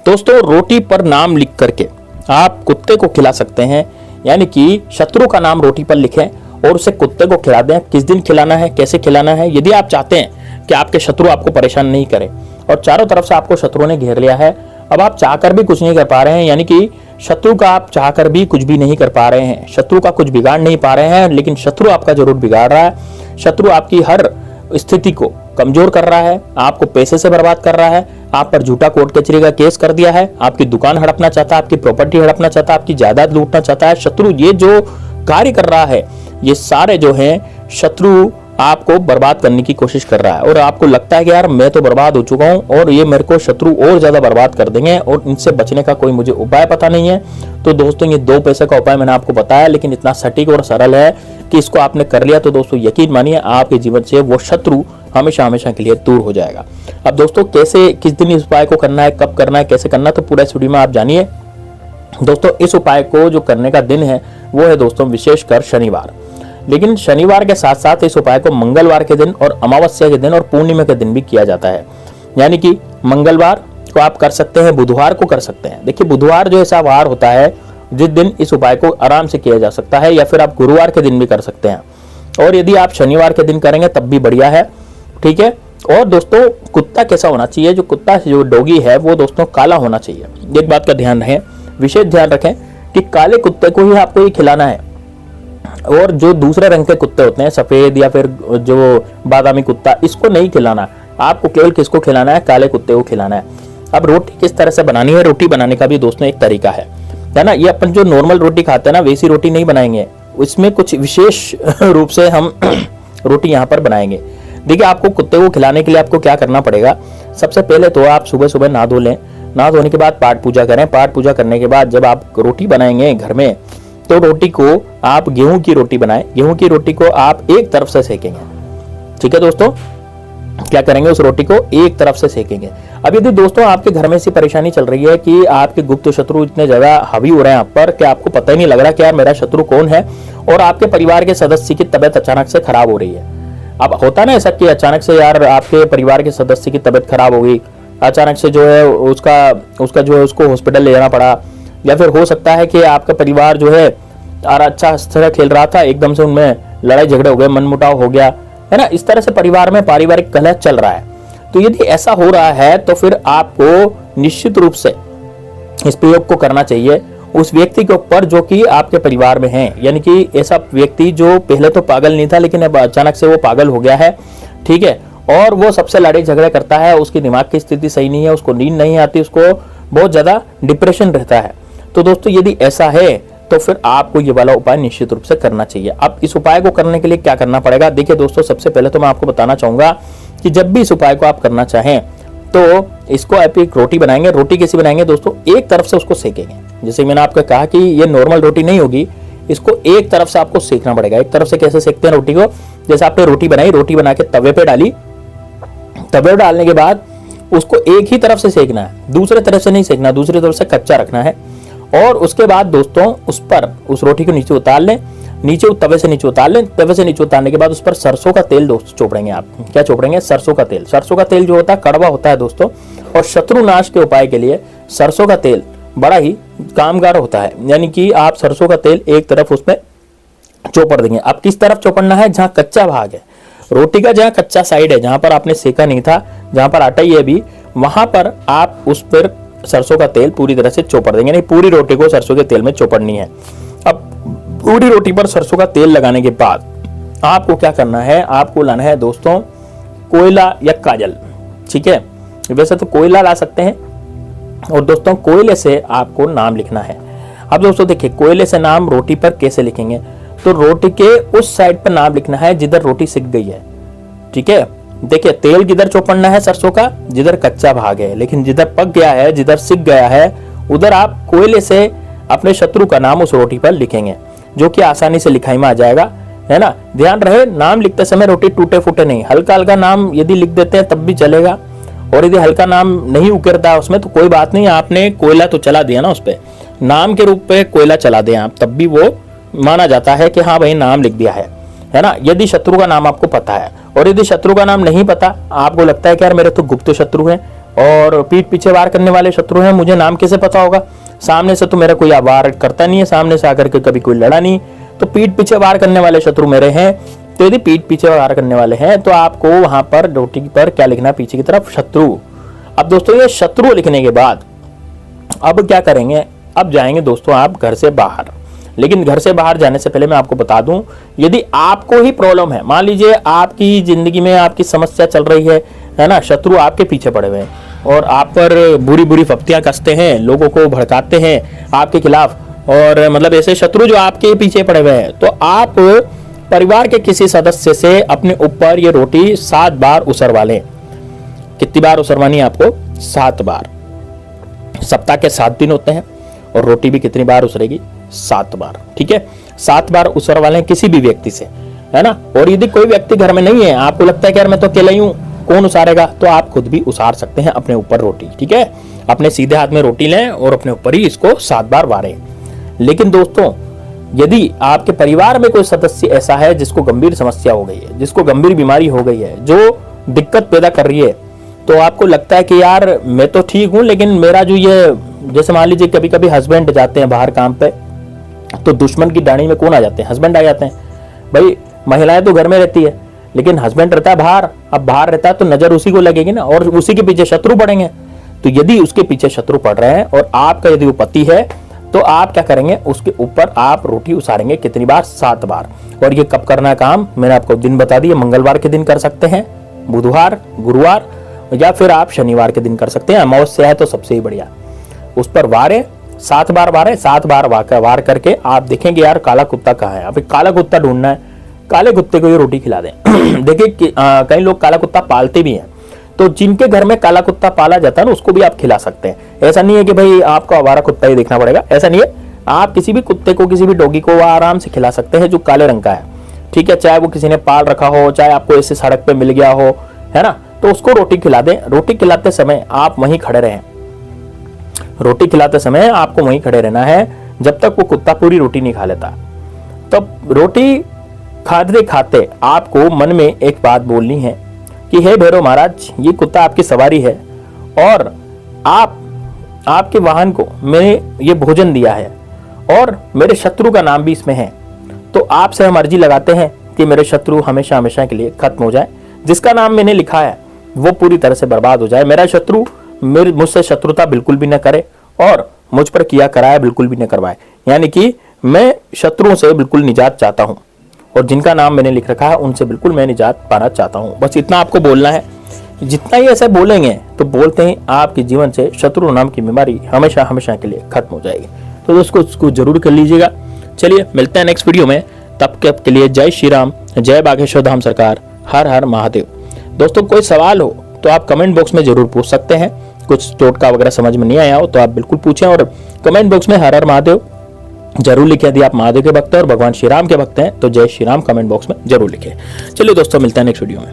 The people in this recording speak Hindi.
दोस्तों रोटी पर नाम लिख करके आप कुत्ते को खिला सकते हैं, यानी कि शत्रु का नाम रोटी पर लिखें और उसे कुत्ते को खिला दें। किस दिन खिलाना है, कैसे खिलाना है, यदि आप चाहते हैं कि आपके शत्रु आपको परेशान नहीं करे और चारों तरफ से आपको शत्रु ने घेर लिया है, अब आप चाहकर भी कुछ नहीं कर पा रहे हैं, यानी कि शत्रु का आप चाहकर भी कुछ भी नहीं कर पा रहे हैं, शत्रु का कुछ बिगाड़ नहीं पा रहे हैं, लेकिन शत्रु आपका जरूर बिगाड़ रहा है। शत्रु आपकी हर स्थिति को कमजोर कर रहा है, आपको पैसे से बर्बाद कर रहा है, आप पर झूठा कोर्ट कचहरी का केस कर दिया है, आपकी दुकान हड़पना चाहता है, आपकी प्रॉपर्टी हड़पना चाहता है, आपकी जायदाद लूटना चाहता है। शत्रु ये जो कार्य कर रहा है, ये सारे जो हैं शत्रु आपको बर्बाद करने की कोशिश कर रहा है और आपको लगता है कि यार मैं तो बर्बाद हो चुका हूं और ये मेरे को शत्रु और ज्यादा बर्बाद कर देंगे और इनसे बचने का कोई मुझे उपाय पता नहीं है। तो दोस्तों ये 2 पैसे का उपाय मैंने आपको बताया, लेकिन इतना सटीक और सरल है कि इसको आपने कर लिया तो दोस्तों यकीन मानिए आपके जीवन से वो शत्रु हमेशा हमेशा के लिए दूर हो जाएगा। अब दोस्तों कैसे, किस दिन इस उपाय को करना है, कब करना है, कैसे करना है, तो पूरा इस वीडियो में आप जानिए। दोस्तों इस उपाय को जो करने का दिन है वो है दोस्तों विशेषकर शनिवार, लेकिन शनिवार के साथ साथ इस उपाय को मंगलवार के दिन और अमावस्या के दिन और पूर्णिमा के दिन भी किया जाता है। यानी कि मंगलवार को आप कर सकते हैं, बुधवार को कर सकते हैं। देखिए बुधवार जो ऐसा वार होता है जिस दिन इस उपाय को आराम से किया जा सकता है, या फिर आप गुरुवार के दिन भी कर सकते हैं, और यदि आप शनिवार के दिन करेंगे तब भी बढ़िया है। ठीक है। और दोस्तों कुत्ता कैसा होना चाहिए, जो कुत्ता जो डॉगी है वो दोस्तों काला होना चाहिए। एक बात का ध्यान रखें, विशेष ध्यान रखें कि काले कुत्ते को ही आपको ये खिलाना है, और जो दूसरे रंग के कुत्ते होते हैं सफेद या फिर जो बादामी कुत्ता, इसको नहीं खिलाना। आपको केवल किसको खिलाना है, काले कुत्ते को खिलाना है। अब रोटी किस तरह से बनानी है, रोटी बनाने का भी दोस्तों एक तरीका है ना। ये अपन जो नॉर्मल रोटी खाते हैं ना वैसी रोटी नहीं बनाएंगे, इसमें कुछ विशेष रूप से हम रोटी यहाँ पर बनाएंगे। देखिए आपको कुत्ते को खिलाने के लिए आपको क्या करना पड़ेगा। सबसे पहले तो आप सुबह सुबह नहा धो लें, नहा धोने के बाद पाठ पूजा करें। पाठ पूजा करने के बाद जब आप रोटी बनाएंगे घर में, तो रोटी को आप गेहूं की रोटी बनाएं। गेहूं की रोटी को आप एक तरफ से सेकेंगे। ठीक है दोस्तों, क्या करेंगे, उस रोटी को एक तरफ से सेकेंगे। अब यदि दोस्तों आपके घर में ऐसी परेशानी चल रही है कि आपके गुप्त शत्रु इतने ज्यादा हावी हो रहे हैं आप पर कि आपको पता ही नहीं लग रहा कि यार मेरा शत्रु कौन है, और आपके परिवार के सदस्य की तबियत अचानक से खराब हो रही है। अब होता ना ऐसा कि अचानक से यार आपके परिवार के सदस्य की तबियत खराब हो गई, अचानक से जो है उसका जो है उसको हॉस्पिटल ले जाना पड़ा, या फिर हो सकता है कि आपका परिवार जो है अच्छा तरह खेल रहा था, एकदम से उनमें लड़ाई झगड़े हो गए, मनमुटाव हो गया, है ना। इस तरह से परिवार में पारिवारिक कलह चल रहा है। तो यदि ऐसा हो रहा है तो फिर आपको निश्चित रूप से इस प्रयोग को करना चाहिए उस व्यक्ति के ऊपर जो कि आपके परिवार में है। यानी कि ऐसा व्यक्ति जो पहले तो पागल नहीं था लेकिन अब अचानक से वो पागल हो गया है। ठीक है। और वो सबसे लड़ाई झगड़े करता है, उसकी दिमाग की स्थिति सही नहीं है, उसको नींद नहीं आती, उसको बहुत ज्यादा डिप्रेशन रहता है। तो दोस्तों यदि ऐसा है तो फिर आपको ये वाला उपाय निश्चित रूप से करना चाहिए। अब इस उपाय को करने के लिए क्या करना पड़ेगा, देखिए दोस्तों सबसे पहले तो मैं आपको बताना चाहूंगा कि जब भी इस उपाय को आप करना चाहें तो इसको आप एक रोटी बनाएंगे। रोटी कैसी बनाएंगे दोस्तों, एक तरफ से उसको सेकेंगे। जैसे मैंने आपको कहा कि ये नॉर्मल रोटी नहीं होगी, इसको एक तरफ से आपको सेकना पड़ेगा। एक तरफ से कैसे सेकते हैं रोटी को, जैसे आपने रोटी बनाई, रोटी बना के तवे पे डाली, तवे पे डालने के बाद उसको एक ही तरफ से सेकना है, दूसरे तरफ से नहीं सेकना, दूसरी तरफ से कच्चा रखना है। और उसके बाद दोस्तों उस रोटी को नीचे उतार लें, तवे से नीचे उतार लें। तवे से नीचे उतारने के बाद उस पर सरसों का तेल दोस्तों चोपड़ेंगे। आप क्या चोपड़ेंगे, सरसों का तेल। सरसों का तेल जो होता है कड़वा होता है दोस्तों, और शत्रुनाश के उपाय के लिए सरसों का तेल बड़ा ही कामगार होता है। यानी कि आप सरसों का तेल एक तरफ उसमें चोपड़ देंगे। अब किस तरफ चोपड़ना है, जहां कच्चा भाग है रोटी का, जहां कच्चा साइड है, जहां पर आपने सेका नहीं था, जहां पर आटा ही है अभी, वहां पर आप उस पर सरसों का तेल पूरी तरह से चोपड़ देंगे। नहीं, पूरी रोटी को सरसों के तेल में चोपड़नी है। अब पूरी रोटी पर सरसों का तेल लगाने के बाद आपको क्या करना है, आपको लाना है दोस्तों कोयला या काजल। ठीक है, वैसे तो कोयला ला सकते हैं, और दोस्तों कोयले से आपको नाम लिखना है। अब दोस्तों देखिए कोयले से नाम रोटी पर कैसे लिखेंगे, तो रोटी के उस साइड पर नाम लिखना है जिधर रोटी सिक गई है। ठीक है, देखिए तेल किधर चौपड़ना है सरसों का, जिधर कच्चा भाग है, लेकिन जिधर पक गया है, जिधर सिक गया है, उधर आप कोयले से अपने शत्रु का नाम उस रोटी पर लिखेंगे, जो कि आसानी से लिखाई में आ जाएगा, है ना। ध्यान रहे नाम लिखते समय रोटी टूटे फूटे नहीं, हल्का हल्का नाम यदि लिख देते हैं तब भी चलेगा, और यदि हल्का नाम नहीं उकरता उसमें तो कोई बात नहीं, आपने कोयला तो चला दिया ना उस पे, नाम के रूप पे कोयला चला दें आप, तब भी वो माना जाता है कि हाँ भाई नाम लिख दिया है ना। यदि शत्रु का नाम आपको पता है, और यदि शत्रु का नाम नहीं पता, आपको लगता है कि यार मेरे तो गुप्त शत्रु हैं, और पीठ पीछे वार करने वाले शत्रु हैं, मुझे नाम कैसे पता होगा? सामने से तो मेरा कोई वार करता नहीं है, सामने से आकर के कभी कोई लड़ा नहीं, तो पीठ पीछे वार करने वाले शत्रु मेरे हैं। तो यदि पीठ पीछे वार करने वाले हैं तो आपको वहां पर रोटी पर क्या लिखना है? पीछे की तरफ शत्रु। अब दोस्तों ये शत्रु लिखने के बाद अब क्या करेंगे? अब जाएंगे दोस्तों आप घर से बाहर। लेकिन घर से बाहर जाने से पहले मैं आपको बता दूं, यदि आपको ही प्रॉब्लम है, मान लीजिए आपकी जिंदगी में आपकी समस्या चल रही है ना, शत्रु आपके पीछे पड़े हुए हैं और आप पर बुरी बुरी फप्तियां कसते हैं, लोगों को भड़काते हैं आपके खिलाफ, और मतलब ऐसे शत्रु जो आपके पीछे पड़े हुए हैं, तो आप परिवार के किसी सदस्य से अपने ऊपर ये रोटी 7 बार उसरवा लें। कितनी बार उसरवानी है आपको? 7 बार। सप्ताह के 7 दिन होते हैं और रोटी भी कितनी बार उसरेगी? 7 बार। ठीक है, 7 बार उसरवा लें किसी भी व्यक्ति से, है ना। और यदि कोई व्यक्ति घर में नहीं है, आपको लगता है कि यार मैं तो अकेला ही हूं, कौन उसारेगा, तो आप खुद भी उसार सकते हैं अपने ऊपर रोटी। ठीक है, अपने सीधे हाथ में रोटी लें और अपने ऊपर ही इसको 7 बार वारें। लेकिन दोस्तों यदि आपके परिवार में कोई सदस्य ऐसा है जिसको गंभीर समस्या हो गई है, जिसको गंभीर बीमारी हो गई है, जो दिक्कत पैदा कर रही है, तो आपको लगता है कि यार मैं तो ठीक हूं, लेकिन मेरा जो ये, जैसे मान लीजिए कभी कभी हस्बैंड जाते हैं बाहर काम पे, तो दुश्मन की डाणी में कौन आ जाते हैं? हस्बैंड आ जाते हैं। भाई महिलाएं तो घर में रहती है, लेकिन हस्बैंड रहता है बाहर। अब बाहर रहता है तो नजर उसी को लगेगी ना, और उसी के पीछे शत्रु पड़ेंगे। तो यदि उसके पीछे शत्रु पड़ रहे हैं और आपका यदि वो पति है, तो आप क्या करेंगे? उसके ऊपर आप रोटी उसारेंगे। कितनी बार? 7 बार। और ये कब करना है काम? मैंने आपको दिन बता दिया। मंगलवार के दिन कर सकते हैं, बुधवार, गुरुवार, या फिर आप शनिवार के दिन कर सकते हैं। अमावस्या है तो सबसे ही बढ़िया। उस पर वारे 7 बार वारे, 7 बार वार करके आप देखेंगे यार काला कुत्ता कहाँ है। अभी काला कुत्ता ढूंढना है, काले कुत्ते को ये रोटी खिला दें। देखिए कई लोग काला कुत्ता पालते भी हैं, तो जिनके घर में काला कुत्ता पाला जाता है ना, उसको भी आप खिला सकते हैं। ऐसा नहीं है कि भाई आपको आवारा कुत्ता ही देखना पड़ेगा, ऐसा नहीं है। आप किसी भी कुत्ते को, किसी भी डॉगी को आराम से खिला सकते हैं जो काले रंग का है। ठीक है, चाहे वो किसी ने पाल रखा हो, चाहे आपको ऐसे सड़क पे मिल गया हो, है ना, तो उसको रोटी खिला दें। रोटी खिलाते समय आप वहीं खड़े रहें। रोटी खिलाते समय आपको वहीं खड़े रहना है जब तक वो कुत्ता पूरी रोटी नहीं खा लेता। तब रोटी खाते खाते आपको मन में एक बात बोलनी है कि हे भैरव महाराज, ये कुत्ता आपकी सवारी है और आपके वाहन को मैंने ये भोजन दिया है और मेरे शत्रु का नाम भी इसमें है, तो आपसे हम अर्जी लगाते हैं कि मेरे शत्रु हमेशा हमेशा के लिए खत्म हो जाए। जिसका नाम मैंने लिखा है वो पूरी तरह से बर्बाद हो जाए। मेरा शत्रु मुझसे शत्रुता बिल्कुल भी न करे और मुझ पर किया कराया बिल्कुल भी न करवाए। यानी कि मैं शत्रुओं से बिल्कुल निजात चाहता हूं और जिनका नाम मैंने लिख रखा है उनसे बिल्कुल मैं निजात पाना चाहता हूं। बस इतना आपको बोलना है। जितना ही ऐसे बोलेंगे तो बोलते ही आपके जीवन से शत्रु नाम की बीमारी हमेशा हमेशा के लिए खत्म हो जाएगी। तो दोस्तों उसको जरूर कर लीजिएगा। चलिए मिलते हैं नेक्स्ट वीडियो में, तब के लिए जय श्री राम, जय बागेश्वर धाम सरकार, हर हर महादेव। दोस्तों कोई सवाल हो तो आप कमेंट बॉक्स में जरूर पूछ सकते हैं। कुछ टोटका वगैरह समझ में नहीं आया हो तो आप बिल्कुल पूछें और कमेंट बॉक्स में हर हर महादेव जरूर लिखें। यदि आप महादेव के भक्त हैं और भगवान श्री राम के भक्त हैं तो जय श्री राम कमेंट बॉक्स में जरूर लिखें। चलिए दोस्तों मिलते हैं नेक्स्ट वीडियो में।